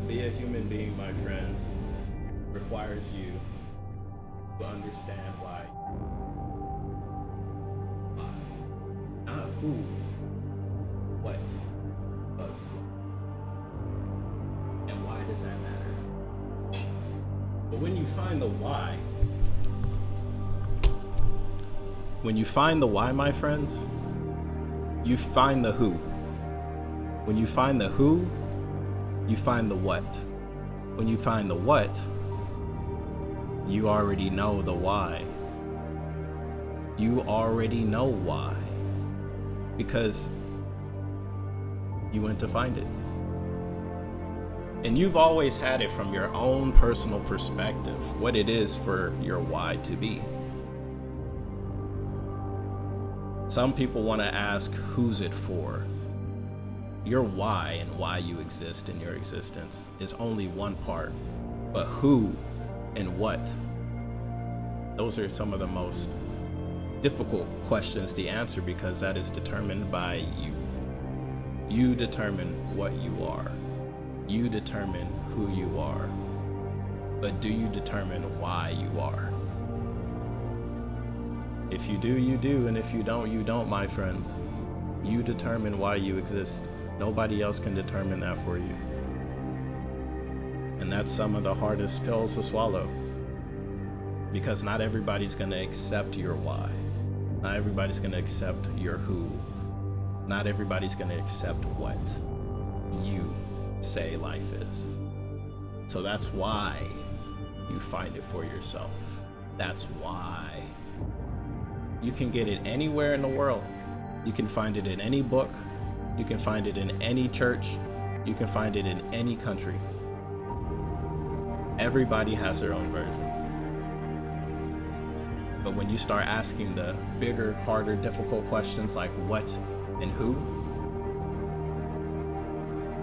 Be a human being, my friends, requires you to understand why. Not who, what, but and why does that matter? But when you find the why, my friends, you find the who. When you find the who, you find the what. When you find the what, you already know the why. You already know why. Because you went to find it. And you've always had it from your own personal perspective, what it is for your why to be. Some people want to ask, who's it for? Your why and why you exist in your existence is only one part, but who and what? Those are some of the most difficult questions to answer because that is determined by you. You determine what you are. You determine who you are. But do you determine why you are? If you do, you do, and if you don't, you don't, my friends. You determine why you exist. Nobody else can determine that for you. And that's some of the hardest pills to swallow. Because not everybody's gonna accept your why. Not everybody's gonna accept your who. Not everybody's gonna accept what you say life is. So that's why you find it for yourself. That's why. You can get it anywhere in the world. You can find it in any book. You can find it in any church. You can find it in any country. Everybody has their own version. But when you start asking the bigger, harder, difficult questions like what and who,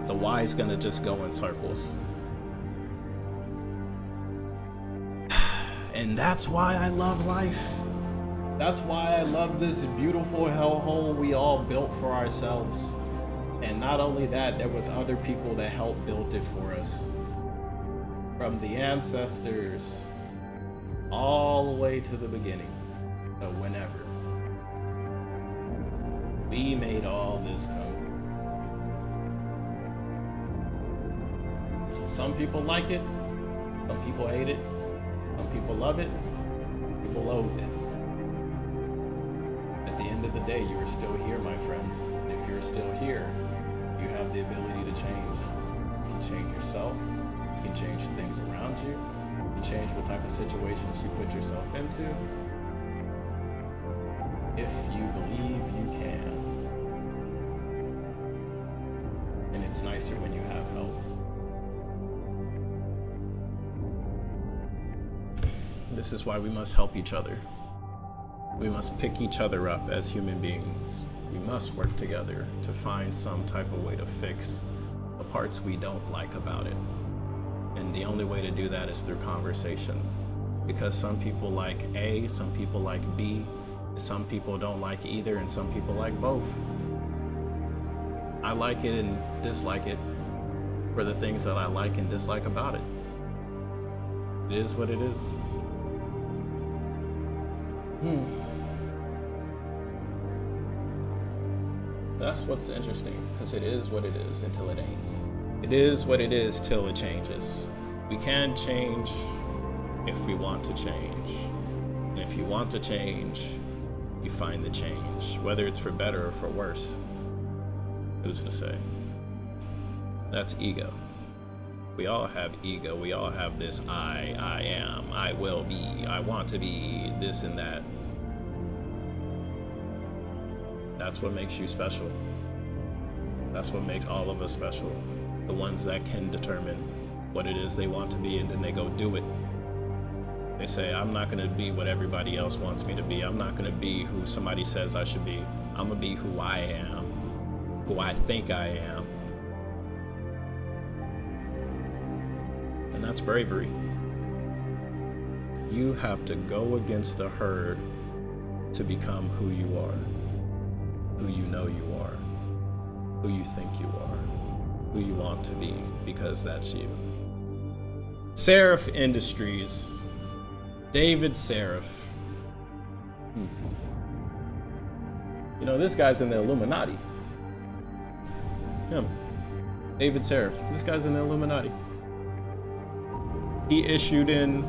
the why is gonna just go in circles. And that's why I love life. That's why I love this beautiful hellhole we all built for ourselves. And not only that, there was other people that helped build it for us. From the ancestors all the way to the beginning of whenever. We made all this come. Some people like it, some people hate it, some people love it, people loathe it. At the end of the day, you are still here, my friends. If you're still here, you have the ability to change. You can change yourself. You can change things around you. You can change what type of situations you put yourself into. If you believe you can. And it's nicer when you have help. This is why we must help each other. We must pick each other up as human beings. We must work together to find some type of way to fix the parts we don't like about it. And the only way to do that is through conversation. Because some people like A, some people like B, some people don't like either, and some people like both. I like it and dislike it for the things that I like and dislike about it. It is what it is. That's what's interesting, because it is what it is until it ain't. It is what it is till it changes. We can change if we want to change. And if you want to change, you find the change, whether it's for better or for worse. Who's to say? That's ego. We all have ego. We all have this I am, I will be, I want to be, this and that. That's what makes you special. That's what makes all of us special. The ones that can determine what it is they want to be and then they go do it. They say, I'm not gonna be what everybody else wants me to be. I'm not gonna be who somebody says I should be. I'm gonna be who I am, who I think I am. And that's bravery. You have to go against the herd to become who you are, who you know you are, who you think you are. who you want to be, because that's you. Seraph Industries, David Seraph. You know, this guy's in the Illuminati. Him, David Seraph. This guy's in the Illuminati. He issued in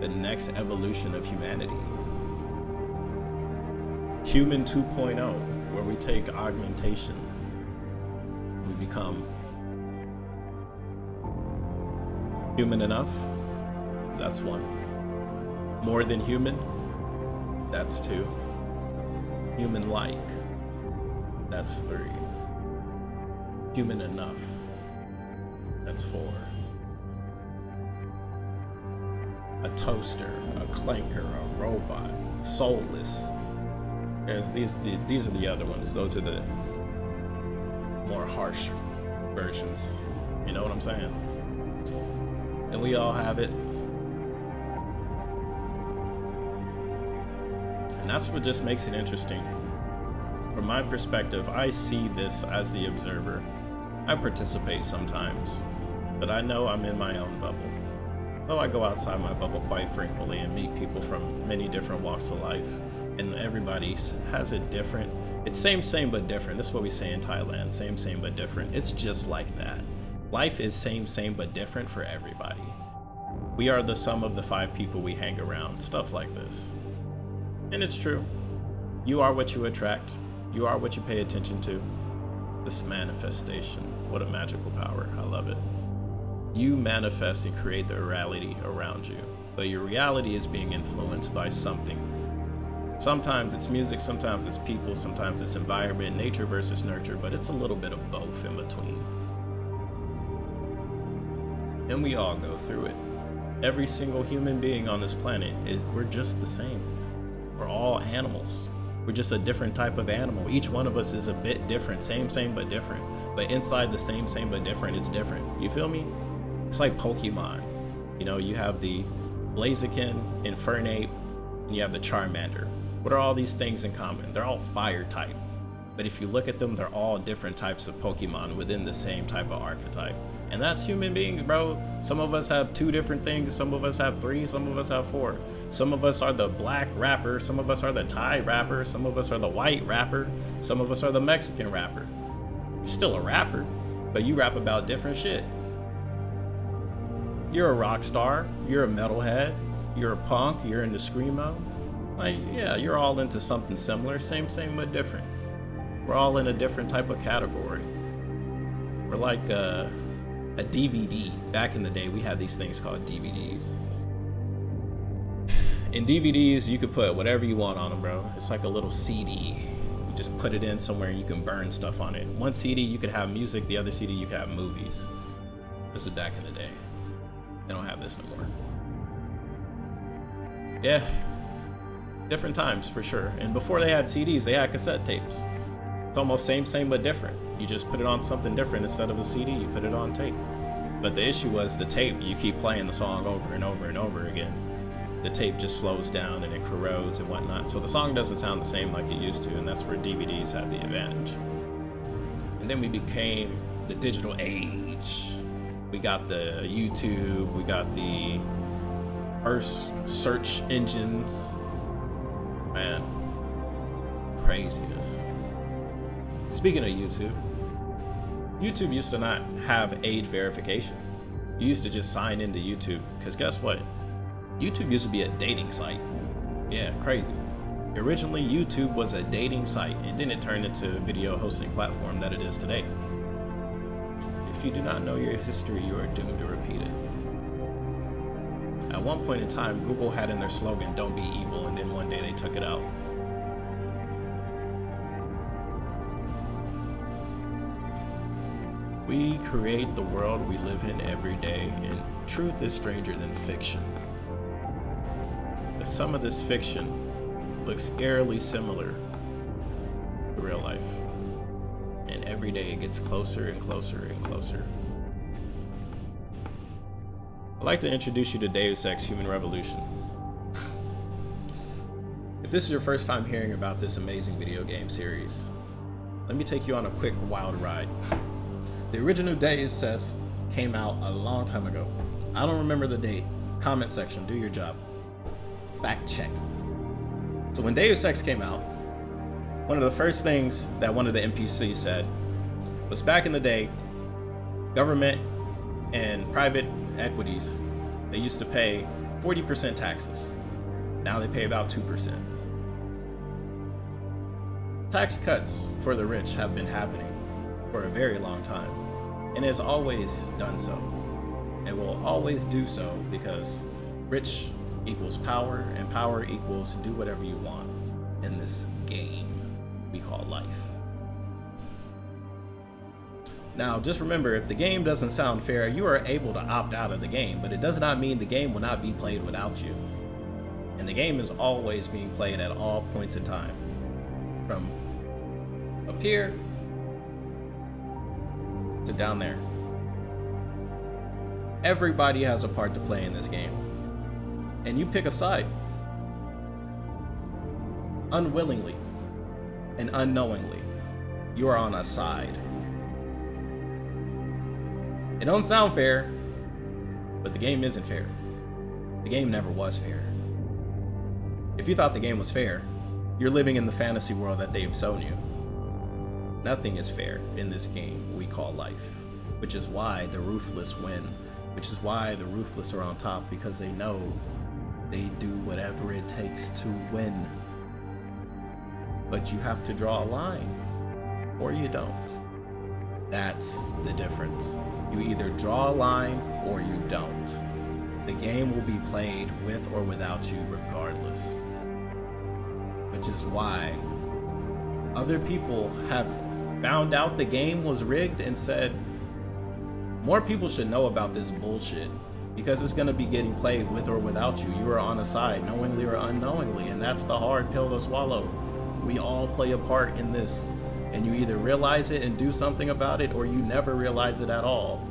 the next evolution of humanity. Human 2.0, where we take augmentation. We become human enough. That's one. More than human. That's two. Human-like. That's three. Human enough. That's four. A toaster, a clanker, a robot, soulless. These are the other ones. Those are the more harsh versions. You know what I'm saying? And we all have it. And that's what just makes it interesting. From my perspective, I see this as the observer. I participate sometimes, but I know I'm in my own bubble. Though I go outside my bubble quite frequently and meet people from many different walks of life, and everybody has it different. It's same but different. That's what we say in Thailand, same but different. It's just like that. Life is same but different for everybody. We are the sum of the 5 people we hang around, stuff like this. And it's true. You are what you attract. You are what you pay attention to. This manifestation, what a magical power. I love it. You manifest and create the reality around you, but your reality is being influenced by something. Sometimes it's music, sometimes it's people, sometimes it's environment, nature versus nurture, but it's a little bit of both in between. And we all go through it. Every single human being on this planet, we're just the same. We're all animals. We're just a different type of animal. Each one of us is a bit different, same but different. But inside the same but different, it's different. You feel me? It's like Pokemon. You know, you have the Blaziken, Infernape, and you have the Charmander. What are all these things in common? They're all fire type. But if you look at them, they're all different types of Pokemon within the same type of archetype. And that's human beings, bro. Some of us have 2 different things. Some of us have 3. Some of us have 4. Some of us are the black rapper. Some of us are the Thai rapper. Some of us are the white rapper. Some of us are the Mexican rapper. You're still a rapper, but you rap about different shit. You're a rock star. You're a metalhead. You're a punk. You're into screamo. Like, yeah, you're all into something similar. Same but different. We're all in a different type of category. We're like a DVD. Back in the day, we had these things called DVDs. In DVDs, you could put whatever you want on them, bro. It's like a little CD. You just put it in somewhere and you can burn stuff on it. One CD, you could have music. The other CD, you could have movies. This is back in the day. They don't have this no more. Yeah. Different times, for sure. And before they had CDs, they had cassette tapes. It's almost same but different. You just put it on something different. Instead of a CD, you put it on tape. But the issue was the tape, you keep playing the song over and over and over again. The tape just slows down and it corrodes and whatnot. So the song doesn't sound the same like it used to, and that's where DVDs had the advantage. And then we became the digital age. We got the YouTube, we got the first search engines. Man, craziness. Speaking of YouTube used to not have age verification. You used to just sign into YouTube, because guess what? YouTube used to be a dating site. Yeah, crazy. Originally, YouTube was a dating site, and then it turned into a video hosting platform that it is today. If you do not know your history, you are doomed to repeat it. At one point in time, Google had in their slogan, "Don't be evil," and then one day they took it out. We create the world we live in every day, and truth is stranger than fiction. But some of this fiction looks eerily similar to real life, and every day it gets closer and closer and closer. I'd like to introduce you to Deus Ex Human Revolution. this is your first time hearing about this amazing video game series, let me take you on a quick wild ride. The original Deus Ex came out a long time ago. I don't remember the date. Comment section, do your job. Fact check. So when Deus Ex came out, one of the first things that one of the NPCs said was, back in the day, government and private equities, they used to pay 40% taxes. Now they pay about 2%. Tax cuts for the rich have been happening for a very long time, and has always done so, and will always do so, because rich equals power, and power equals do whatever you want in this game we call life. Now, just remember, if the game doesn't sound fair, you are able to opt out of the game, but it does not mean the game will not be played without you. And the game is always being played at all points in time. From up here to down there. Everybody has a part to play in this game. And you pick a side. Unwillingly and unknowingly, you are on a side. It don't sound fair, but the game isn't fair. The game never was fair. If you thought the game was fair, you're living in the fantasy world that they've shown you. Nothing is fair in this game we call life, which is why the ruthless win, which is why the ruthless are on top, because they know they do whatever it takes to win. But you have to draw a line, or you don't. That's the difference. You either draw a line or you don't. The game will be played with or without you regardless. Which is why other people have found out the game was rigged and said, more people should know about this bullshit, because it's going to be getting played with or without you. You are on a side, knowingly or unknowingly, and that's the hard pill to swallow. We all play a part in this, and you either realize it and do something about it, or you never realize it at all.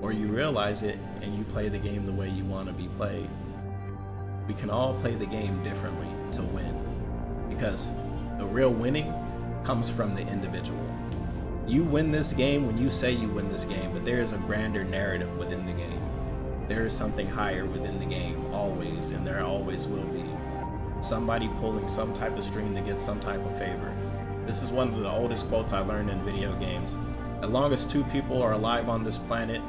Or you realize it and you play the game the way you want to be played. We can all play the game differently to win, because the real winning comes from the individual. You win this game when you say you win this game, but there is a grander narrative within the game. There is something higher within the game, always, and there always will be. Somebody pulling some type of string to get some type of favor. This is one of the oldest quotes I learned in video games. As long as two people are alive on this planet,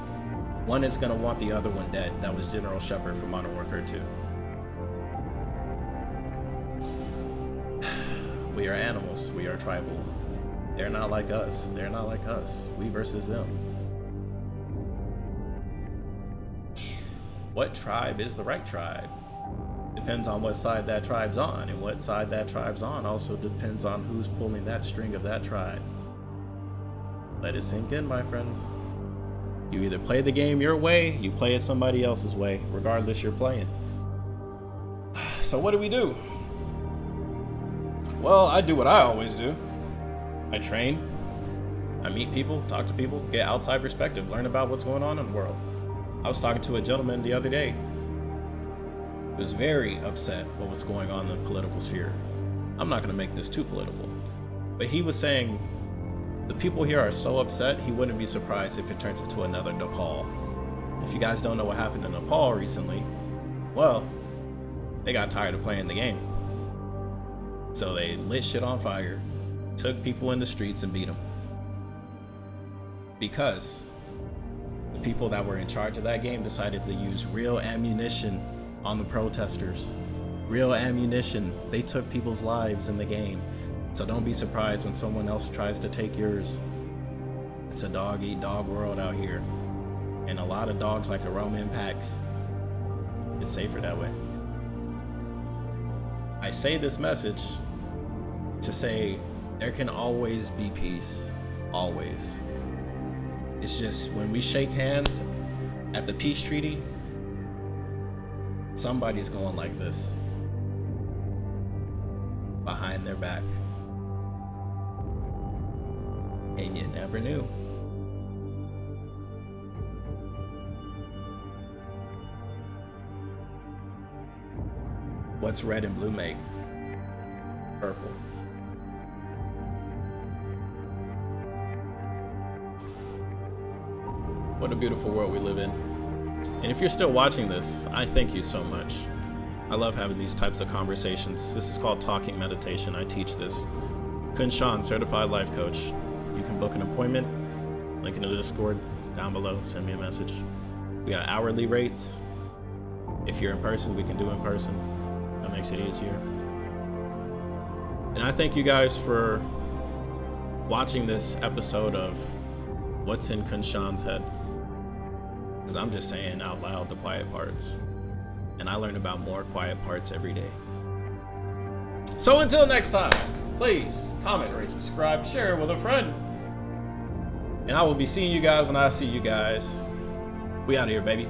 one is going to want the other one dead. That was General Shepard from Modern Warfare 2. We are animals. We are tribal. They're not like us. They're not like us. We versus them. What tribe is the right tribe? Depends on what side that tribe's on, and what side that tribe's on also depends on who's pulling that string of that tribe. Let it sink in, my friends. You either play the game your way, you play it somebody else's way, regardless you're playing. So what do? Well, I do what I always do. I train, I meet people, talk to people, get outside perspective, learn about what's going on in the world. I was talking to a gentleman the other day who was very upset with what's going on in the political sphere. I'm not going to make this too political, but he was saying the people here are so upset he wouldn't be surprised if it turns into another Nepal. If you guys don't know what happened in Nepal recently, well, they got tired of playing the game. So they lit shit on fire, took people in the streets and beat them. Because the people that were in charge of that game decided to use real ammunition on the protesters. Real ammunition. They took people's lives in the game. So don't be surprised when someone else tries to take yours. It's a dog-eat-dog world out here. And a lot of dogs like to roam in packs. It's safer that way. I say this message to say there can always be peace. Always. It's just when we shake hands at the peace treaty, somebody's going like this behind their back. And you never knew. What's red and blue make? Purple. What a beautiful world we live in. And if you're still watching this, I thank you so much. I love having these types of conversations. This is called talking meditation. I teach this. KhunShawn, certified life coach. You can book an appointment. Link in the Discord down below. Send me a message. We got hourly rates. If you're in person, we can do in person. That makes it easier. And I thank you guys for watching this episode of What's in KhunShawn's Head. Because I'm just saying out loud the quiet parts. And I learn about more quiet parts every day. So until next time, please comment, rate, subscribe, share with a friend. And I will be seeing you guys when I see you guys. We out of here, baby.